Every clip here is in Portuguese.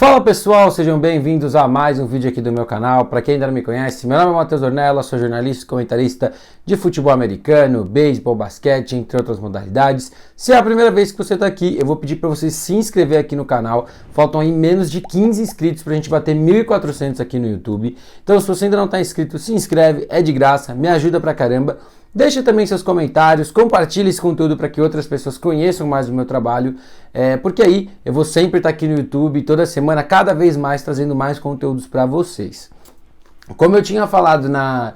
Fala pessoal, sejam bem-vindos a mais um vídeo aqui do meu canal. Para quem ainda não me conhece, meu nome é Matheus Ornella, sou jornalista e comentarista de futebol americano, beisebol, basquete, entre outras modalidades. Se é a primeira vez que você está aqui, eu vou pedir para você se inscrever aqui no canal. Faltam aí menos de 15 inscritos para a gente bater 1.400 aqui no YouTube. Então se você ainda não está inscrito, se inscreve, é de graça, me ajuda pra caramba. Deixa também seus comentários, compartilhe esse conteúdo para que outras pessoas conheçam mais o meu trabalho, porque aí eu vou sempre estar aqui no YouTube, toda semana, cada vez mais, trazendo mais conteúdos para vocês. Como eu tinha falado na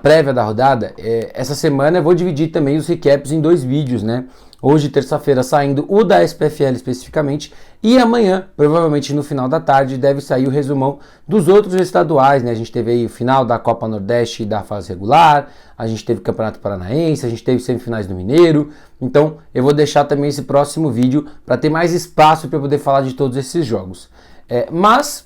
prévia da rodada, essa semana eu vou dividir também os recaps em dois vídeos, né? Hoje, terça-feira, saindo o da SPFL especificamente, e amanhã, provavelmente no final da tarde, deve sair o resumão dos outros estaduais, né? A gente teve aí o final da Copa Nordeste da fase regular, a gente teve Campeonato Paranaense, a gente teve semifinais do Mineiro, então eu vou deixar também esse próximo vídeo para ter mais espaço para poder falar de todos esses jogos. Mas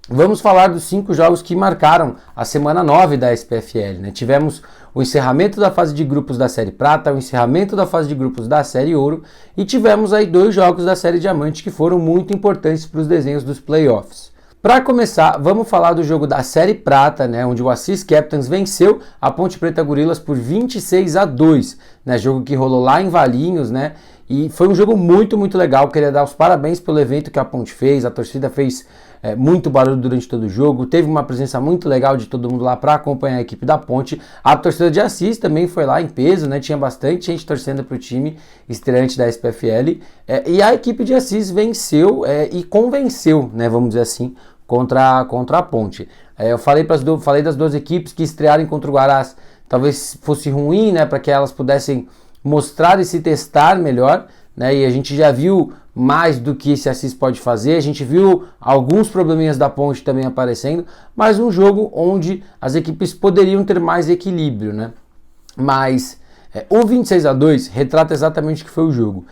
vamos falar dos 5 jogos que marcaram a semana 9 da SPFL, né? Tivemos o encerramento da fase de grupos da Série Prata, o encerramento da fase de grupos da Série Ouro e tivemos aí 2 jogos da Série Diamante que foram muito importantes para os desenhos dos playoffs. Para começar, vamos falar do jogo da Série Prata, né, onde o Assis Captains venceu a Ponte Preta Gorilas por 26-2, né, jogo que rolou lá em Valinhos, né, e foi um jogo muito legal. Queria dar os parabéns pelo evento que a Ponte fez, a torcida fez muito barulho durante todo o jogo, teve uma presença muito legal de todo mundo lá para acompanhar a equipe da Ponte. A torcida de Assis também foi lá em peso, né? Tinha bastante gente torcendo para o time estreante da SPFL, e a equipe de Assis venceu e convenceu, né, vamos dizer assim, contra a Ponte. Eu falei das duas equipes que estrearem contra o Guarás, talvez fosse ruim, né, para que elas pudessem mostrar e se testar melhor, né, e a gente já viu mais do que esse Assis pode fazer, a gente viu alguns probleminhas da Ponte também aparecendo, mas um jogo onde as equipes poderiam ter mais equilíbrio, né, mas o 26-2 retrata exatamente o que foi o jogo.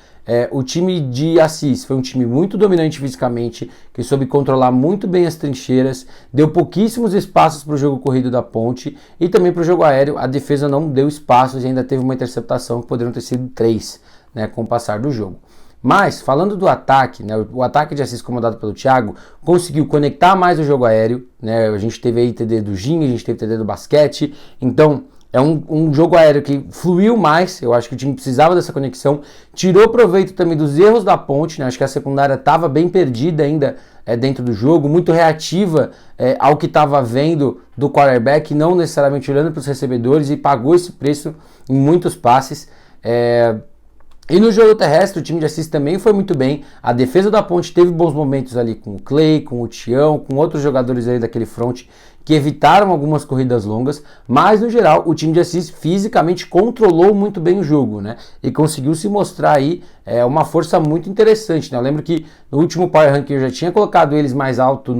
O time de Assis foi um time muito dominante fisicamente, que soube controlar muito bem as trincheiras, deu pouquíssimos espaços para o jogo corrido da Ponte e também para o jogo aéreo. A defesa não deu espaços e ainda teve uma interceptação que poderiam ter sido 3, né, com o passar do jogo. Mas, falando do ataque, né, o ataque de Assis comandado pelo Thiago conseguiu conectar mais o jogo aéreo, né, a gente teve aí TD do Gin, a gente teve TD do basquete, então é um jogo aéreo que fluiu mais. Eu acho que o time precisava dessa conexão, tirou proveito também dos erros da Ponte, né? Acho que a secundária estava bem perdida ainda dentro do jogo, muito reativa ao que estava vendo do quarterback, não necessariamente olhando para os recebedores, e pagou esse preço em muitos passes. E no jogo terrestre o time de Assis também foi muito bem. A defesa da Ponte teve bons momentos ali com o Clay, com o Tião, com outros jogadores aí daquele front que evitaram algumas corridas longas, mas no geral o time de Assis fisicamente controlou muito bem o jogo, né? E conseguiu se mostrar aí uma força muito interessante, né? Eu lembro que no último Power Ranking eu já tinha colocado eles mais alto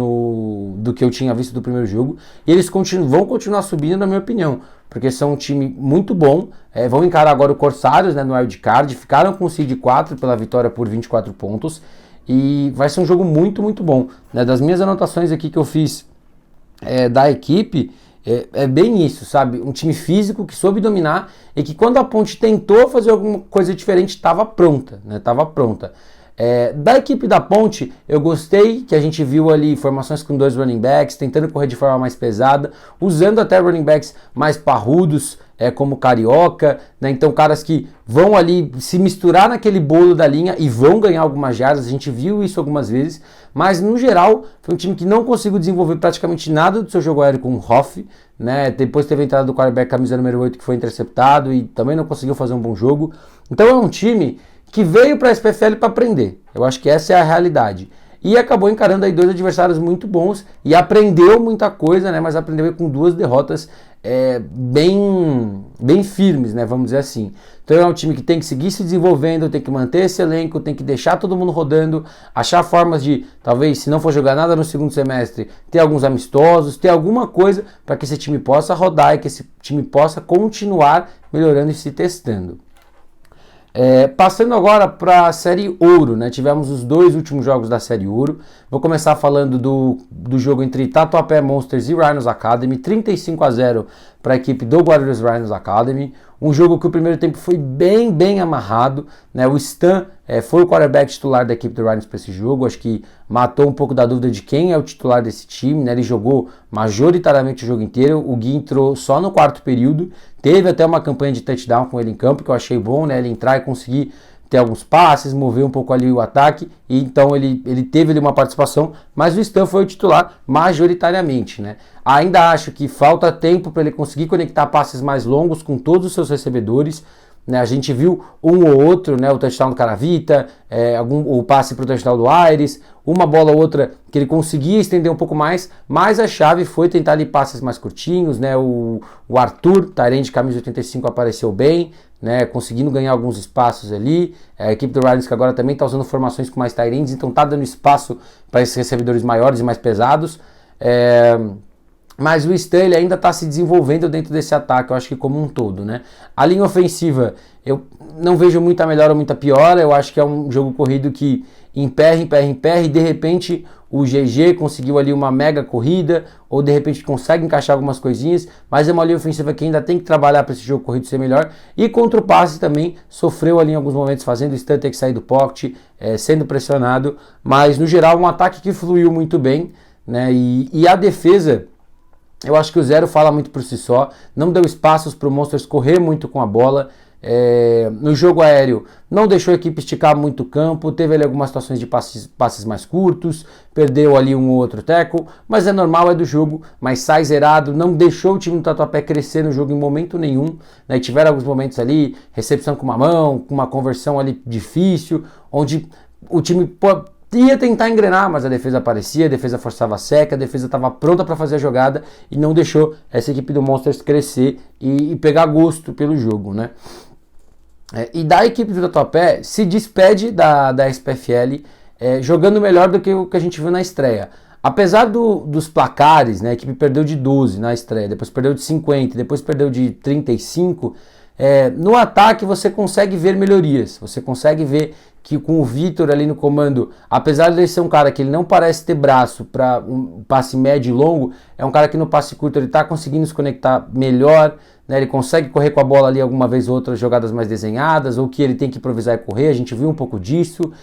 do que eu tinha visto do primeiro jogo, e eles vão continuar subindo, na minha opinião, porque são um time muito bom. Vão encarar agora o Corsários, né, no wildcard, ficaram com o Seed 4 pela vitória por 24 pontos, e vai ser um jogo muito bom, né? Das minhas anotações aqui que eu fiz da equipe, é bem isso, sabe? Um time físico que soube dominar e que quando a Ponte tentou fazer alguma coisa diferente estava pronta, né? Estava pronta. Da equipe da Ponte, eu gostei que a gente viu ali formações com 2 running backs, tentando correr de forma mais pesada, usando até running backs mais parrudos, como Carioca, né? Então caras que vão ali se misturar naquele bolo da linha e vão ganhar algumas jardas. A gente viu isso algumas vezes, mas no geral foi um time que não conseguiu desenvolver praticamente nada do seu jogo aéreo com o Hoff, né? Depois teve a entrada do quarterback camisa número 8 que foi interceptado e também não conseguiu fazer um bom jogo. Então é um time que veio para a SPFL para aprender. Eu acho que essa é a realidade. E acabou encarando aí 2 adversários muito bons e aprendeu muita coisa, né? Mas aprendeu com 2 derrotas bem firmes, né? Vamos dizer assim. Então é um time que tem que seguir se desenvolvendo, tem que manter esse elenco, tem que deixar todo mundo rodando, achar formas de, talvez, se não for jogar nada no segundo semestre, ter alguns amistosos, ter alguma coisa para que esse time possa rodar e que esse time possa continuar melhorando e se testando. Passando agora para a Série Ouro, né? Tivemos os 2 últimos jogos da Série Ouro. Vou começar falando do jogo entre Tatuapé Monsters e Rhinos Academy, 35-0 para a equipe do Guarulhos Rhinos Academy. Um jogo que o primeiro tempo foi bem amarrado, né? O Stan foi o quarterback titular da equipe do Rhinos para esse jogo, acho que matou um pouco da dúvida de quem é o titular desse time, né? Ele jogou majoritariamente o jogo inteiro, o Gui entrou só no quarto período, teve até uma campanha de touchdown com ele em campo, que eu achei bom, né? Ele entrar e conseguir ter alguns passes, mover um pouco ali o ataque, e então ele teve ali uma participação, mas o Stan foi o titular majoritariamente, né? Ainda acho que falta tempo para ele conseguir conectar passes mais longos com todos os seus recebedores, né? A gente viu um ou outro, né? O touchdown do Caravita, o passe para o touchdown do Aires, uma bola ou outra que ele conseguia estender um pouco mais, mas a chave foi tentar ali passes mais curtinhos, né? O Arthur, Tyrande de camisa 85, apareceu bem, né, conseguindo ganhar alguns espaços ali. A equipe do Riders que agora também está usando formações com mais Tyrands, então está dando espaço para esses recebedores maiores e mais pesados. Mas o Stan ainda está se desenvolvendo dentro desse ataque, eu acho que como um todo, né? A linha ofensiva, eu não vejo muita melhora ou muita piora, eu acho que é um jogo corrido que emperra, e de repente o GG conseguiu ali uma mega corrida, ou de repente consegue encaixar algumas coisinhas, mas é uma linha ofensiva que ainda tem que trabalhar para esse jogo corrido ser melhor, e contra o passe também sofreu ali em alguns momentos, fazendo o Stan ter que sair do pocket, sendo pressionado, mas no geral um ataque que fluiu muito bem, né? E a defesa, eu acho que o zero fala muito por si só, não deu espaços para o Monsters correr muito com a bola. No jogo aéreo não deixou a equipe esticar muito o campo, teve ali algumas situações de passes mais curtos, perdeu ali um ou outro tackle, mas é normal, é do jogo, mas sai zerado, não deixou o time do Tatuapé crescer no jogo em momento nenhum, né? Tiveram alguns momentos ali, recepção com uma mão, com uma conversão ali difícil, onde o time ia tentar engrenar, mas a defesa aparecia, a defesa forçava a seca, a defesa estava pronta para fazer a jogada e não deixou essa equipe do Monsters crescer e pegar gosto pelo jogo, né? E da equipe do Tatuapé se despede da SPFL jogando melhor do que o que a gente viu na estreia. Apesar dos placares, né, a equipe perdeu de 12 na estreia, depois perdeu de 50, depois perdeu de 35, no ataque você consegue ver melhorias, você consegue ver que com o Vitor ali no comando, apesar de ele ser um cara que ele não parece ter braço para um passe médio e longo, é um cara que no passe curto ele está conseguindo se conectar melhor, né? Ele consegue correr com a bola ali alguma vez ou outra, jogadas mais desenhadas, ou que ele tem que improvisar e correr, a gente viu um pouco disso,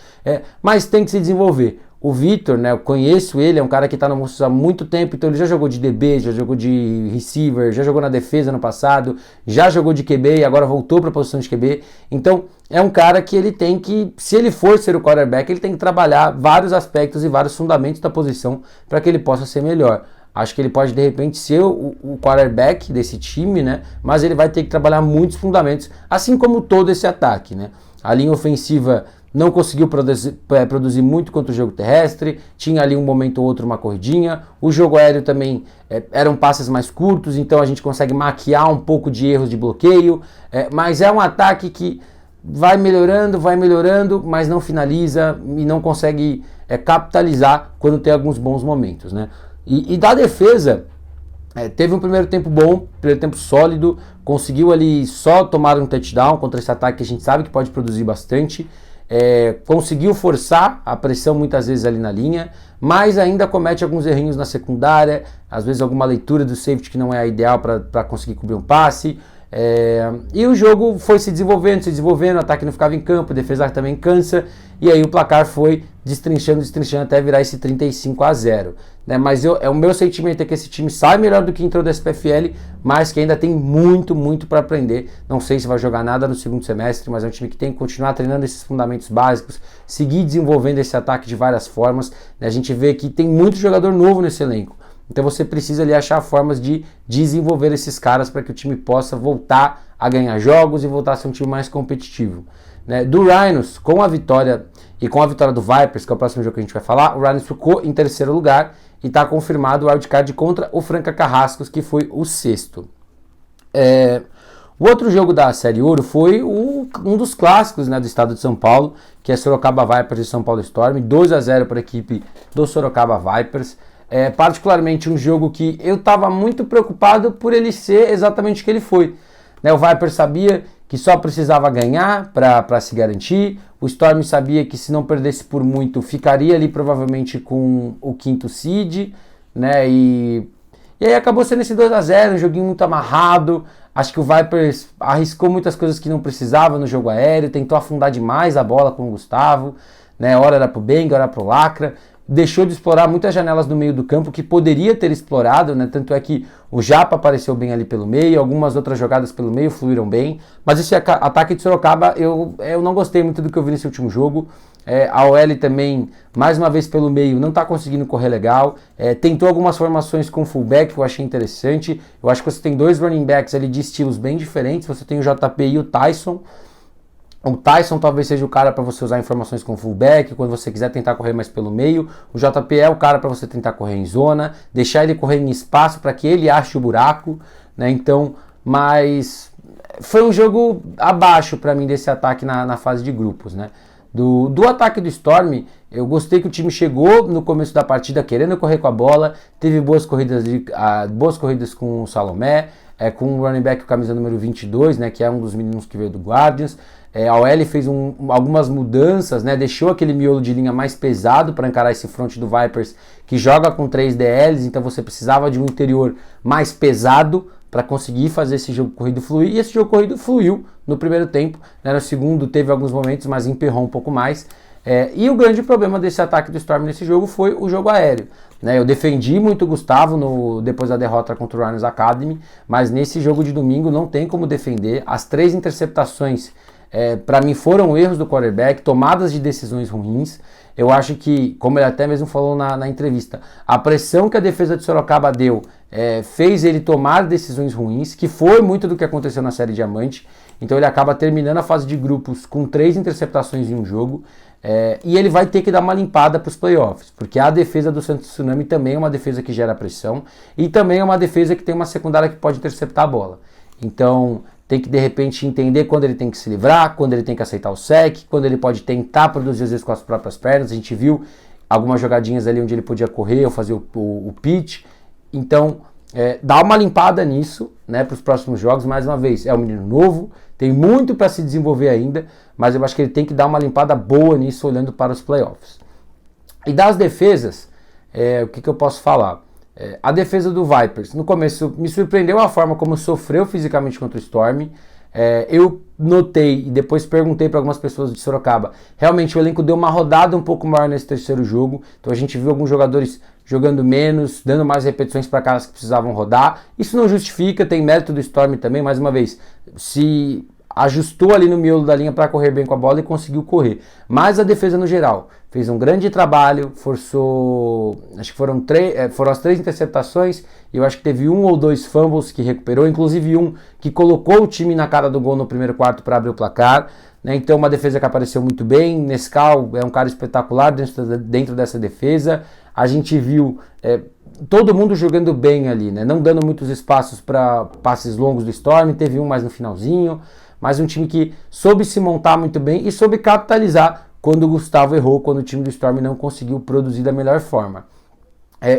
mas tem que se desenvolver. O Vitor, né, eu conheço ele, é um cara que está no Monstros há muito tempo, então ele já jogou de DB, já jogou de receiver, já jogou na defesa no passado, já jogou de QB e agora voltou para a posição de QB. Então é um cara que ele tem que, se ele for ser o quarterback, ele tem que trabalhar vários aspectos e vários fundamentos da posição para que ele possa ser melhor. Acho que ele pode de repente ser o quarterback desse time, né? Mas ele vai ter que trabalhar muitos fundamentos, assim como todo esse ataque, né? A linha ofensiva não conseguiu produzir muito contra o jogo terrestre, tinha ali um momento ou outro uma corridinha, o jogo aéreo também eram passes mais curtos, então a gente consegue maquiar um pouco de erros de bloqueio, mas é um ataque que vai melhorando, mas não finaliza e não consegue capitalizar quando tem alguns bons momentos, né? E da defesa, teve um primeiro tempo bom, primeiro tempo sólido, conseguiu ali só tomar um touchdown contra esse ataque que a gente sabe que pode produzir bastante, conseguiu forçar a pressão muitas vezes ali na linha, mas ainda comete alguns errinhos na secundária, às vezes alguma leitura do safety que não é a ideal para conseguir cobrir um passe, e o jogo foi se desenvolvendo, o ataque não ficava em campo, a defesa também cansa, e aí o placar foi destrinchando até virar esse 35-0, né? Mas o meu sentimento é que esse time sai melhor do que entrou da SPFL, mas que ainda tem muito para aprender. Não sei se vai jogar nada no segundo semestre, mas é um time que tem que continuar treinando esses fundamentos básicos, seguir desenvolvendo esse ataque de várias formas, né? A gente vê que tem muito jogador novo nesse elenco, então você precisa ali achar formas de desenvolver esses caras para que o time possa voltar a ganhar jogos e voltar a ser um time mais competitivo, né? Do Rhinos, com a vitória e com a vitória do Vipers, que é o próximo jogo que a gente vai falar, o Rhinos ficou em terceiro lugar e está confirmado o wildcard contra o Franca Carrascos, que foi o sexto. O outro jogo da Série Ouro foi um dos clássicos, né, do estado de São Paulo, que é Sorocaba Vipers e São Paulo Storm, 2-0 para a equipe do Sorocaba Vipers. Particularmente um jogo que eu estava muito preocupado por ele ser exatamente o que ele foi, né? O Vipers sabia que só precisava ganhar para se garantir, o Storm sabia que se não perdesse por muito, ficaria ali provavelmente com o quinto seed, né? E E aí acabou sendo esse 2-0, um joguinho muito amarrado. Acho que o Vipers arriscou muitas coisas que não precisava no jogo aéreo, tentou afundar demais a bola com o Gustavo, né? Hora era pro Beng, hora pro Lacra. Deixou de explorar muitas janelas no meio do campo que poderia ter explorado, né? Tanto é que o Japa apareceu bem ali pelo meio, algumas outras jogadas pelo meio fluíram bem, mas esse ataque de Sorocaba eu não gostei muito do que eu vi nesse último jogo. A OL também, mais uma vez pelo meio, não está conseguindo correr legal. Tentou algumas formações com fullback que eu achei interessante. Eu acho que você tem dois running backs ali de estilos bem diferentes, você tem o JP e o Tyson. O Tyson talvez seja o cara para você usar informações com fullback, quando você quiser tentar correr mais pelo meio. O JP é o cara para você tentar correr em zona, deixar ele correr em espaço para que ele ache o buraco, né? Então, mas foi um jogo abaixo para mim desse ataque na fase de grupos, né? Do ataque do Storm, eu gostei que o time chegou no começo da partida querendo correr com a bola, teve boas corridas com o Salomé, com o running back com a camisa número 22, né, que é um dos meninos que veio do Guardians. A OL fez algumas mudanças, né, deixou aquele miolo de linha mais pesado para encarar esse front do Vipers, que joga com 3 DLs, então você precisava de um interior mais pesado para conseguir fazer esse jogo corrido fluir, e esse jogo corrido fluiu no primeiro tempo, né? No segundo teve alguns momentos, mas emperrou um pouco mais. E o grande problema desse ataque do Storm nesse jogo foi o jogo aéreo, né? Eu defendi muito o Gustavo depois da derrota contra o Rhinos Academy, mas nesse jogo de domingo não tem como defender. As 3 interceptações para mim foram erros do quarterback, tomadas de decisões ruins. Eu acho que, como ele até mesmo falou na entrevista, a pressão que a defesa de Sorocaba deu fez ele tomar decisões ruins, que foi muito do que aconteceu na Série Diamante. Então ele acaba terminando a fase de grupos com 3 interceptações em um jogo, e ele vai ter que dar uma limpada para os playoffs, porque a defesa do Santos Tsunami também é uma defesa que gera pressão, e também é uma defesa que tem uma secundária que pode interceptar a bola. Então tem que de repente entender quando ele tem que se livrar, quando ele tem que aceitar o sec, quando ele pode tentar produzir às vezes com as próprias pernas. A gente viu algumas jogadinhas ali onde ele podia correr ou fazer o pitch. Então dá uma limpada nisso, né, para os próximos jogos. Mais uma vez, é um menino novo, tem muito para se desenvolver ainda, mas eu acho que ele tem que dar uma limpada boa nisso olhando para os playoffs. E das defesas, o que eu posso falar? A defesa do Vipers, no começo me surpreendeu a forma como sofreu fisicamente contra o Storm. Eu notei e depois perguntei para algumas pessoas de Sorocaba, realmente o elenco deu uma rodada um pouco maior nesse terceiro jogo, então a gente viu alguns jogadores jogando menos, dando mais repetições para caras que precisavam rodar. Isso não justifica, tem mérito do Storm também, mais uma vez, se ajustou ali no miolo da linha para correr bem com a bola e conseguiu correr. Mas a defesa no geral fez um grande trabalho, forçou, acho que foram as 3 interceptações, e eu acho que teve 1 ou 2 fumbles que recuperou, inclusive um que colocou o time na cara do gol no primeiro quarto para abrir o placar, né? Então uma defesa que apareceu muito bem. Nescau é um cara espetacular dentro dessa defesa. A gente viu todo mundo jogando bem ali, né? Não dando muitos espaços para passes longos do Storm, teve um mais no finalzinho, mas um time que soube se montar muito bem e soube capitalizar quando o Gustavo errou, quando o time do Storm não conseguiu produzir da melhor forma.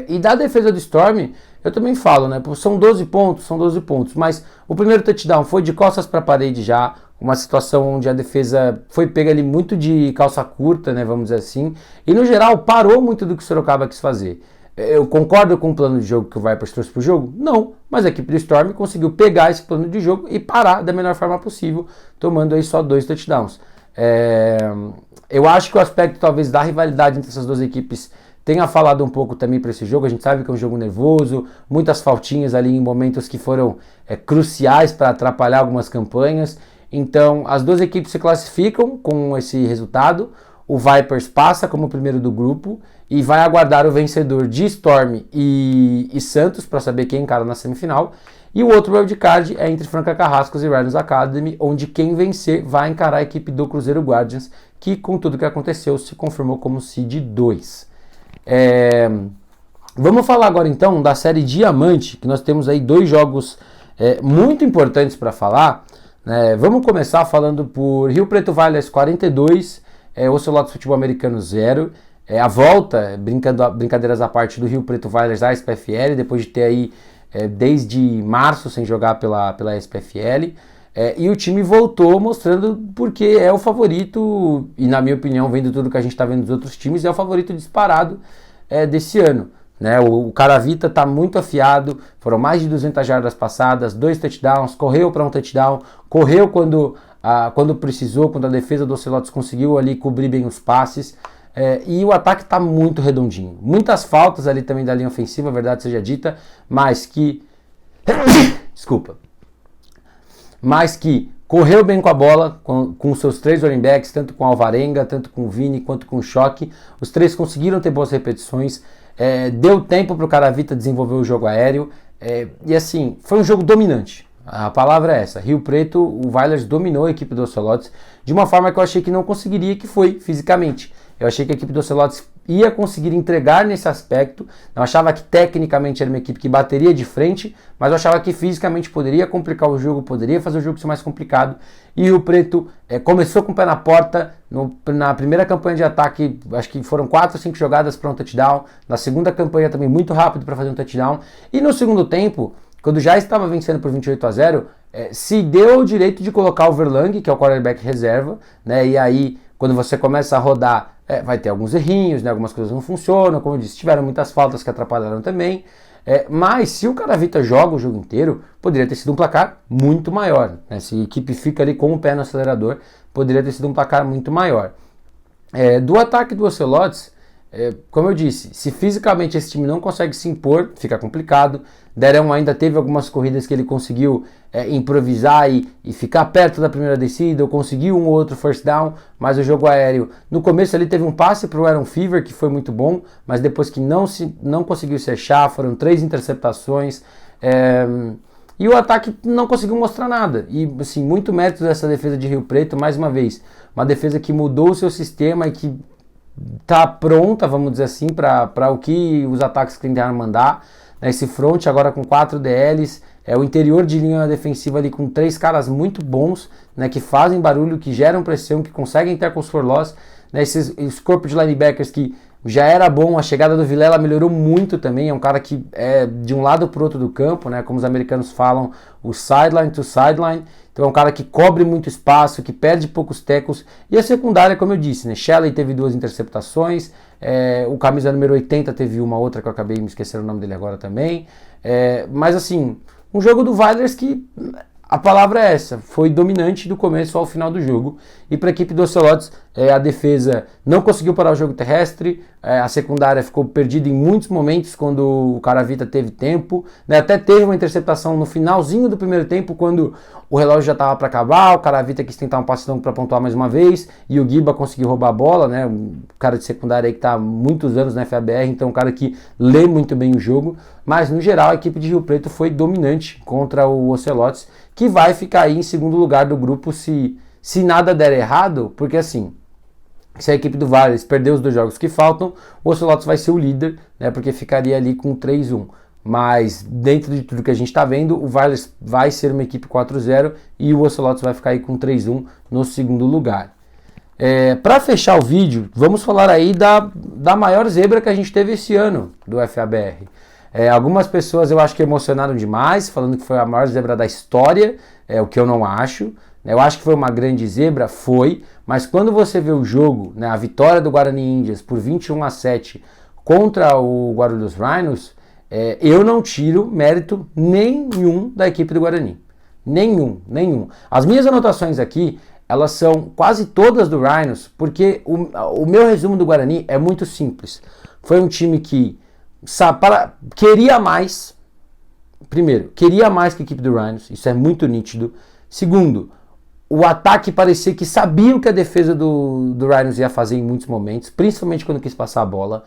E da defesa do Storm, eu também falo, né? São 12 pontos, mas o primeiro touchdown foi de costas para a parede já, uma situação onde a defesa foi pega ali muito de calça curta, né? Vamos dizer assim, e no geral parou muito do que o Sorocaba quis fazer. Eu concordo com o plano de jogo que o Vipers trouxe para o jogo? Não, mas a equipe do Storm conseguiu pegar esse plano de jogo e parar da melhor forma possível, tomando aí só 2 touchdowns. Eu acho que o aspecto talvez da rivalidade entre essas duas equipes tenha falado um pouco também para esse jogo. A gente sabe que é um jogo nervoso, muitas faltinhas ali em momentos que foram cruciais para atrapalhar algumas campanhas. Então as duas equipes se classificam com esse resultado. O Vipers passa como primeiro do grupo e vai aguardar o vencedor de Storm e Santos para saber quem encara na semifinal. E o outro wildcard é entre Franca Carrascos e Rhinos Academy, onde quem vencer vai encarar a equipe do Cruzeiro Guardians, que com tudo que aconteceu se confirmou como seed 2. Vamos falar agora então da série Diamante, que nós temos aí 2 jogos muito importantes para falar. Vamos começar falando por Rio Preto Valles 42, Ocelotes Futebol Americano 0. A volta, brincadeiras à parte, do Rio Preto Valles à SPFL, depois de ter aí desde março sem jogar pela SPFL. E o time voltou mostrando porque é o favorito, e na minha opinião, vendo tudo que a gente está vendo dos outros times, é o favorito disparado desse ano. né? O Caravita está muito afiado, foram mais de 200 jardas passadas, 2 touchdowns, correu para um touchdown, correu quando precisou, quando a defesa do Ocelotes conseguiu ali cobrir bem os passes. E o ataque está muito redondinho. Muitas faltas ali também da linha ofensiva, verdade seja dita, mas que... Desculpa. Mas que correu bem com a bola, com seus 3 running backs, tanto com o Alvarenga, tanto com o Vini, quanto com o Choque. Os 3 conseguiram ter boas repetições. Deu tempo para o Caravita desenvolver o jogo aéreo. E assim, foi um jogo dominante. A palavra é essa. Rio Preto, o Vailers dominou a equipe do Ocelotes de uma forma que eu achei que não conseguiria, que foi fisicamente. Eu achei que a equipe do Ocelotes ia conseguir entregar nesse aspecto. Eu achava que tecnicamente era uma equipe que bateria de frente, mas eu achava que fisicamente poderia complicar o jogo, poderia fazer o jogo ser mais complicado. E o Rio Preto começou com o pé na porta. Na primeira campanha de ataque, acho que foram 4 ou 5 jogadas para um touchdown. Na segunda campanha também muito rápido para fazer um touchdown. E no segundo tempo, quando já estava vencendo por 28-0, se deu o direito de colocar o Verlang, que é o quarterback reserva, né? E aí, quando você começa a rodar, vai ter alguns errinhos, né? Algumas coisas não funcionam, como eu disse, tiveram muitas faltas que atrapalharam também. Mas se o Caravita joga o jogo inteiro, poderia ter sido um placar muito maior, né? Se a equipe fica ali com o pé no acelerador, poderia ter sido um placar muito maior. Do ataque do Ocelotes, como eu disse, se fisicamente esse time não consegue se impor, fica complicado. Derão ainda teve algumas corridas que ele conseguiu improvisar e ficar perto da primeira descida, ou conseguiu um ou outro first down, mas o jogo aéreo, no começo ele teve um passe para o Aaron Fever, que foi muito bom, mas depois que não conseguiu se achar, foram 3 interceptações, e o ataque não conseguiu mostrar nada. E assim, muito mérito dessa defesa de Rio Preto, mais uma vez, uma defesa que mudou o seu sistema e que está pronta, vamos dizer assim, para o que os ataques tentaram mandar. Esse front agora com 4 DLs, o interior de linha defensiva ali com 3 caras muito bons, né, que fazem barulho, que geram pressão, que conseguem tackles for loss, né, esse corpo de linebackers que já era bom. A chegada do Vilela melhorou muito também, é um cara que é de um lado para o outro do campo, né, como os americanos falam, o sideline to sideline. Então é um cara que cobre muito espaço, que perde poucos tackles. E a secundária, como eu disse, né, Shelley teve 2 interceptações, o camisa número 80 teve uma outra que eu acabei me esquecendo o nome dele agora também. Mas assim, um jogo do Vailers que, a palavra é essa, foi dominante do começo ao final do jogo. E para a equipe do Ocelotes, a defesa não conseguiu parar o jogo terrestre, a secundária ficou perdida em muitos momentos quando o Caravita teve tempo, né? Até teve uma interceptação no finalzinho do primeiro tempo, quando o relógio já estava para acabar, o Caravita quis tentar um passe longo para pontuar mais uma vez, e o Giba conseguiu roubar a bola, né? Um cara de secundária aí que está há muitos anos na FABR, então um cara que lê muito bem o jogo. Mas no geral a equipe de Rio Preto foi dominante contra o Ocelotes, que vai ficar aí em segundo lugar do grupo se nada der errado, porque assim, se a equipe do Vailers perder os 2 jogos que faltam, o Ocelotes vai ser o líder, né, porque ficaria ali com 3-1. Mas dentro de tudo que a gente está vendo, o Vailers vai ser uma equipe 4-0 e o Ocelotes vai ficar aí com 3-1 no segundo lugar. Para fechar o vídeo, vamos falar aí da maior zebra que a gente teve esse ano do FABR. Algumas pessoas eu acho que emocionaram demais, falando que foi a maior zebra da história, o que eu não acho. Eu acho que foi uma grande zebra, mas quando você vê o jogo, né, a vitória do Guarani Índias por 21-7 contra o Guarulhos Rhinos, eu não tiro mérito nenhum da equipe do Guarani. Nenhum. As minhas anotações aqui, elas são quase todas do Rhinos, porque o meu resumo do Guarani é muito simples. Foi um time que queria mais. Primeiro, queria mais que a equipe do Rhinos, isso é muito nítido. Segundo, o ataque parecia que sabia o que a defesa do Rhinos ia fazer em muitos momentos, principalmente quando quis passar a bola.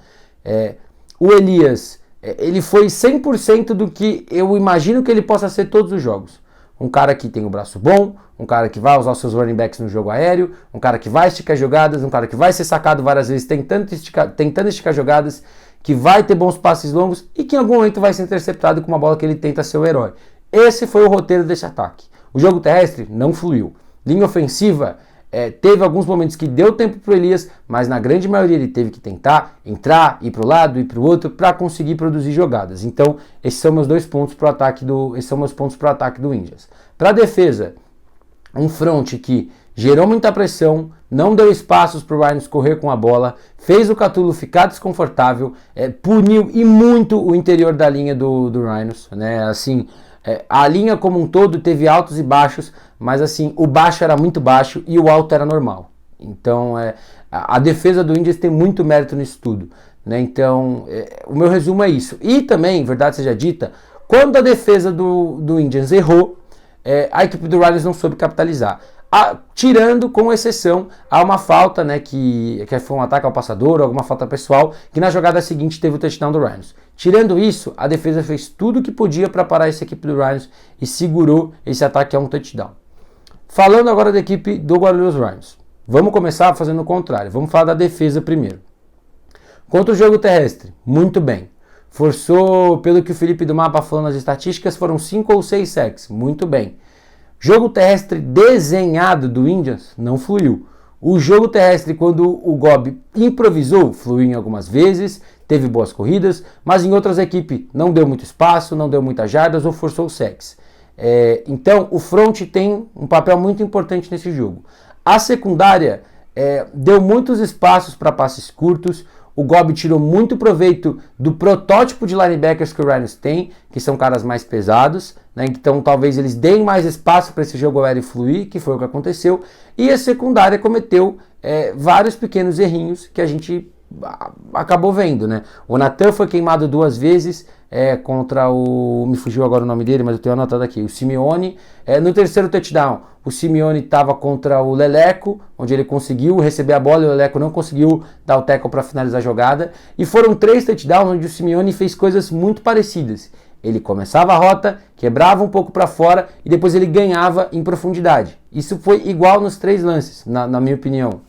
O Elias, ele foi 100% do que eu imagino que ele possa ser todos os jogos. Um cara que tem o braço bom, um cara que vai usar os seus running backs no jogo aéreo, um cara que vai esticar jogadas, um cara que vai ser sacado várias vezes tentando esticar jogadas, que vai ter bons passes longos e que em algum momento vai ser interceptado com uma bola que ele tenta ser o herói. Esse foi o roteiro desse ataque. O jogo terrestre não fluiu. Linha ofensiva, teve alguns momentos que deu tempo para o Elias, mas na grande maioria ele teve que tentar entrar, ir para o lado, ir para o outro, para conseguir produzir jogadas. Então, esses são meus pontos para o ataque do Índias. Para a defesa, um front que gerou muita pressão, não deu espaços para o Rhinos correr com a bola, fez o Catulo ficar desconfortável, puniu e muito o interior da linha do Rhinos, né? Assim, a linha como um todo teve altos e baixos, mas assim, o baixo era muito baixo e o alto era normal. Então, a defesa do Indians tem muito mérito nisso tudo, né? Então, o meu resumo é isso. E também, verdade seja dita, quando a defesa do Indians errou, a equipe do Rhinos não soube capitalizar. Tirando, com exceção, a uma falta, né, que foi um ataque ao passador, ou alguma falta pessoal, que na jogada seguinte teve o touchdown do Rhinos. Tirando isso, a defesa fez tudo o que podia para parar essa equipe do Rhinos e segurou esse ataque a um touchdown. Falando agora da equipe do Guarulhos Rhinos, vamos começar fazendo o contrário, vamos falar da defesa primeiro. Contra o jogo terrestre, muito bem. Forçou, pelo que o Felipe do Mapa falou nas estatísticas, foram 5 ou 6 sacks, muito bem. Jogo terrestre desenhado do Indians não fluiu. O jogo terrestre, quando o Gobi improvisou, fluiu em algumas vezes, teve boas corridas, mas em outras equipes não deu muito espaço, não deu muitas jardas ou forçou sacks. Então, o front tem um papel muito importante nesse jogo. A secundária deu muitos espaços para passes curtos. O Gobi tirou muito proveito do protótipo de linebackers que o Rhinos tem, que são caras mais pesados, né? Então talvez eles deem mais espaço para esse jogo aéreo fluir, que foi o que aconteceu. E a secundária cometeu vários pequenos errinhos que a gente acabou vendo, né? O Natan foi queimado 2 vezes contra o... me fugiu agora o nome dele, mas eu tenho anotado aqui. O Simeone. No terceiro touchdown, o Simeone estava contra o Leleco, onde ele conseguiu receber a bola e o Leleco não conseguiu dar o tackle para finalizar a jogada. E foram 3 touchdowns onde o Simeone fez coisas muito parecidas. Ele começava a rota, quebrava um pouco para fora e depois ele ganhava em profundidade. Isso foi igual nos 3 lances, na minha opinião.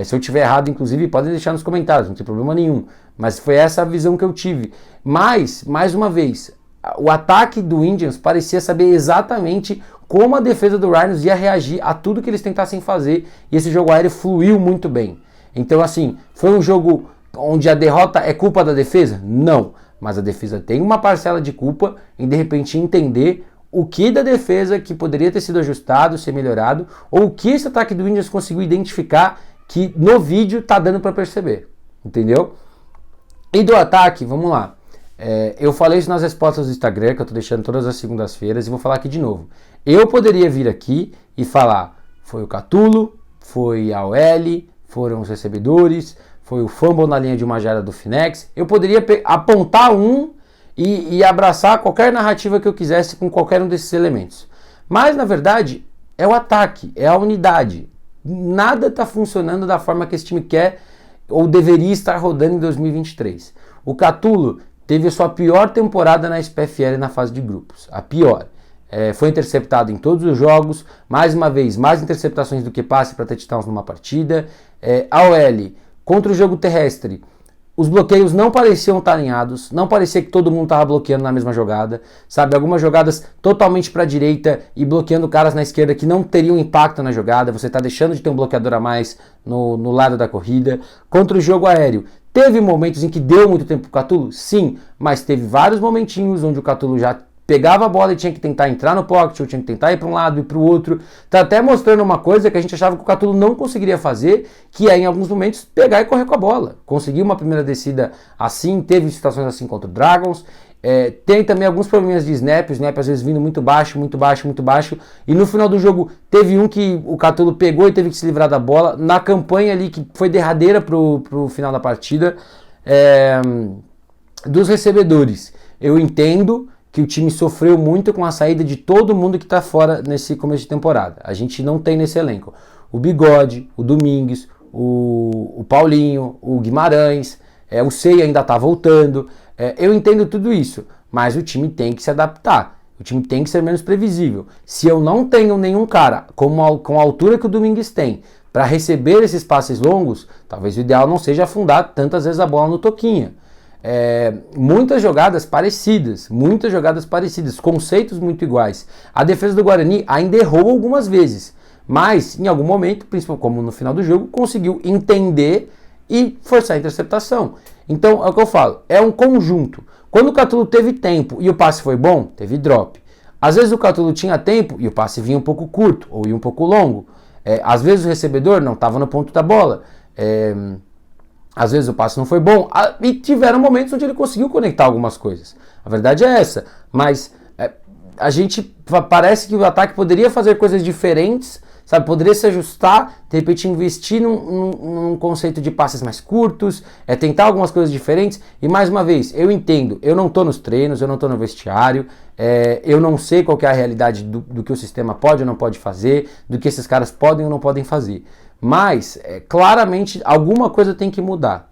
Se eu tiver errado, inclusive, podem deixar nos comentários, não tem problema nenhum. Mas foi essa a visão que eu tive. Mas, mais uma vez, o ataque do Indians parecia saber exatamente como a defesa do Rhinos ia reagir a tudo que eles tentassem fazer. E esse jogo aéreo fluiu muito bem. Então, assim, foi um jogo onde a derrota é culpa da defesa? Não. Mas a defesa tem uma parcela de culpa em, de repente, entender o que da defesa que poderia ter sido ajustado, ser melhorado, ou o que esse ataque do Indians conseguiu identificar que no vídeo tá dando para perceber, entendeu? E do ataque, vamos lá. Eu falei isso nas respostas do Instagram, que eu tô deixando todas as segundas-feiras, e vou falar aqui de novo. Eu poderia vir aqui e falar, foi o Catulo, foi a OL, foram os recebedores, foi o fumble na linha de uma jarda do Finex. Eu poderia apontar e abraçar qualquer narrativa que eu quisesse com qualquer um desses elementos. Mas, na verdade, é o ataque, é a unidade. Nada está funcionando da forma que esse time quer ou deveria estar rodando em 2023. O Catulo teve a sua pior temporada na SPFL na fase de grupos. A pior. Foi interceptado em todos os jogos. Mais uma vez, mais interceptações do que passe para touchdowns numa partida. A OL, contra o jogo terrestre, os bloqueios não pareciam estar alinhados, não parecia que todo mundo estava bloqueando na mesma jogada, sabe? Algumas jogadas totalmente para a direita e bloqueando caras na esquerda que não teriam impacto na jogada, você está deixando de ter um bloqueador a mais no lado da corrida. Contra o jogo aéreo, teve momentos em que deu muito tempo para o Catulo? Sim, mas teve vários momentinhos onde o Catulo já pegava a bola e tinha que tentar entrar no pocket, ou tinha que tentar ir para um lado e para o outro. Tá até mostrando uma coisa que a gente achava que o Catulo não conseguiria fazer, que é em alguns momentos pegar e correr com a bola. Conseguiu uma primeira descida assim, teve situações assim contra o Dragons. Tem também alguns probleminhas de snap, o snap às vezes vindo muito baixo, muito baixo, muito baixo. E no final do jogo teve um que o Catulo pegou e teve que se livrar da bola. Na campanha ali, que foi derradeira pro final da partida, dos recebedores. Eu entendo que o time sofreu muito com a saída de todo mundo que está fora nesse começo de temporada. A gente não tem nesse elenco o Bigode, o Domingues, o Paulinho, o Guimarães, o Sei ainda está voltando. Eu entendo tudo isso, mas o time tem que se adaptar. O time tem que ser menos previsível. Se eu não tenho nenhum cara com a altura que o Domingues tem para receber esses passes longos, talvez o ideal não seja afundar tantas vezes a bola no toquinha. Muitas jogadas parecidas, conceitos muito iguais. A defesa do Guarani ainda errou algumas vezes, mas em algum momento, principalmente como no final do jogo, conseguiu entender e forçar a interceptação. Então é o que eu falo, é um conjunto. Quando o Catulo teve tempo e o passe foi bom, teve drop. Às vezes o Catulo tinha tempo e o passe vinha um pouco curto ou ia um pouco longo. Às vezes o recebedor não estava no ponto da bola, às vezes o passe não foi bom, e tiveram momentos onde ele conseguiu conectar algumas coisas. A verdade é essa, mas a gente parece que o ataque poderia fazer coisas diferentes, sabe? Poderia se ajustar, de repente investir num conceito de passes mais curtos, tentar algumas coisas diferentes. E mais uma vez, eu entendo, eu não estou nos treinos, eu não estou no vestiário, eu não sei qual que é a realidade do que o sistema pode ou não pode fazer, do que esses caras podem ou não podem fazer. Mas, claramente, alguma coisa tem que mudar.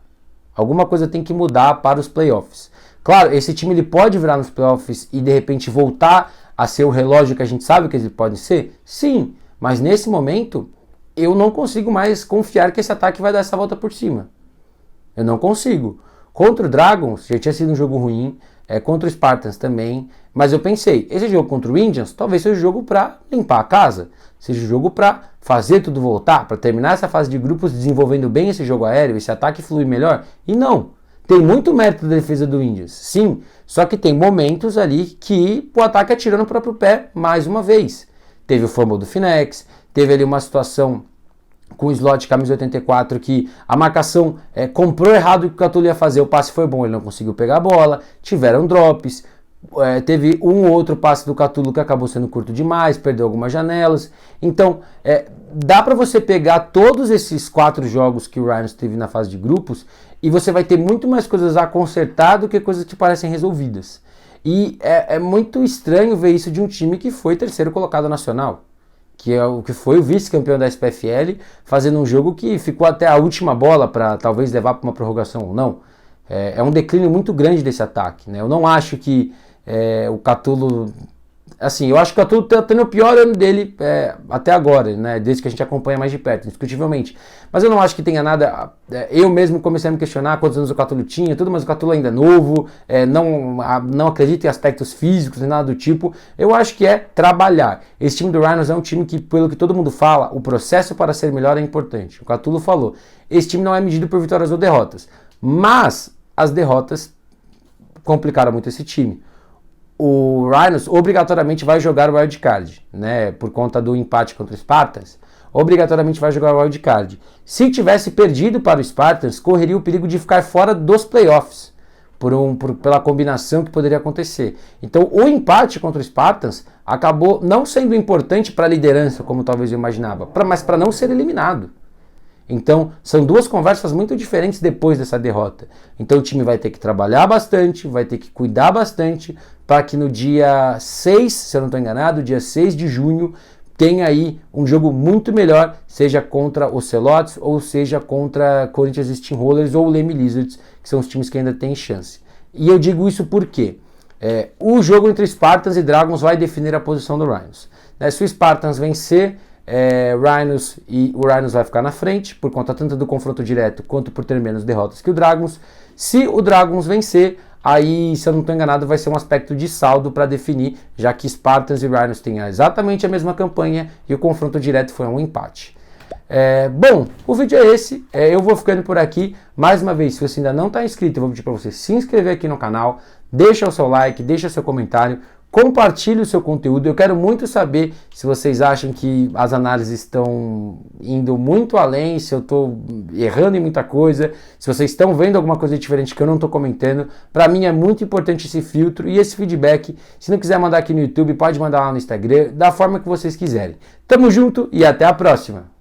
Alguma coisa tem que mudar para os playoffs. Claro, esse time ele pode virar nos playoffs e de repente voltar a ser o relógio que a gente sabe que eles podem ser? Sim, mas nesse momento eu não consigo mais confiar que esse ataque vai dar essa volta por cima. Eu não consigo. Contra o Dragons já tinha sido um jogo ruim, contra o Spartans também, mas eu pensei, esse jogo contra o Indians talvez seja o jogo para limpar a casa, seja o jogo para fazer tudo voltar, para terminar essa fase de grupos desenvolvendo bem esse jogo aéreo, esse ataque fluir melhor. E não, tem muito mérito da defesa do Indians, sim, só que tem momentos ali que o ataque atirou no próprio pé mais uma vez. Teve o fumble do Finex, teve ali uma situação com o slot camisa 84 que a marcação comprou errado o que o Catulo ia fazer, o passe foi bom, ele não conseguiu pegar a bola, tiveram drops, teve um ou outro passe do Catulo que acabou sendo curto demais, perdeu algumas janelas. Então dá para você pegar todos esses 4 jogos que o Rhinos teve na fase de grupos e você vai ter muito mais coisas a consertar do que coisas que parecem resolvidas. E é muito estranho ver isso de um time que foi terceiro colocado nacional, que foi o vice-campeão da SPFL, fazendo um jogo que ficou até a última bola para talvez levar para uma prorrogação ou não. É um declínio muito grande desse ataque, né? Eu não acho que o Catulo... Assim, eu acho que o Catulo está tendo o pior ano dele até agora, né? Desde que a gente acompanha mais de perto, indiscutivelmente. Mas eu não acho que tenha nada... eu mesmo comecei a me questionar quantos anos o Catulo tinha, tudo, mas o Catulo ainda é novo, não acredito em aspectos físicos nem nada do tipo. Eu acho que é trabalhar. Esse time do Rhinos é um time que, pelo que todo mundo fala, o processo para ser melhor é importante. O Catulo falou, esse time não é medido por vitórias ou derrotas, mas as derrotas complicaram muito esse time. O Rhinos obrigatoriamente vai jogar o wildcard, né, por conta do empate contra o Spartans, obrigatoriamente vai jogar o wildcard. Se tivesse perdido para o Spartans, correria o perigo de ficar fora dos playoffs, pela combinação que poderia acontecer. Então o empate contra o Spartans acabou não sendo importante para a liderança, como talvez eu imaginava, mas para não ser eliminado. Então, são duas conversas muito diferentes depois dessa derrota. Então, o time vai ter que trabalhar bastante, vai ter que cuidar bastante, para que no dia 6, se eu não estou enganado, dia 6 de junho, tenha aí um jogo muito melhor, seja contra o Celotes, ou seja contra Corinthians Steamrollers ou Leme Lizards, que são os times que ainda têm chance. E eu digo isso porque o jogo entre Spartans e Dragons vai definir a posição do Rhinos. Se o Spartans vencer, o Rhinos vai ficar na frente, por conta tanto do confronto direto quanto por ter menos derrotas que o Dragons. Se o Dragons vencer, aí, se eu não estou enganado, vai ser um aspecto de saldo para definir, já que Spartans e Rhinos têm exatamente a mesma campanha e o confronto direto foi um empate. Bom, o vídeo é esse, eu vou ficando por aqui. Mais uma vez, se você ainda não está inscrito, eu vou pedir para você se inscrever aqui no canal, deixa o seu like, deixa o seu comentário, compartilhe o seu conteúdo. Eu quero muito saber se vocês acham que as análises estão indo muito além, se eu estou errando em muita coisa, se vocês estão vendo alguma coisa diferente que eu não estou comentando. Para mim é muito importante esse filtro e esse feedback. Se não quiser mandar aqui no YouTube, pode mandar lá no Instagram, da forma que vocês quiserem. Tamo junto e até a próxima!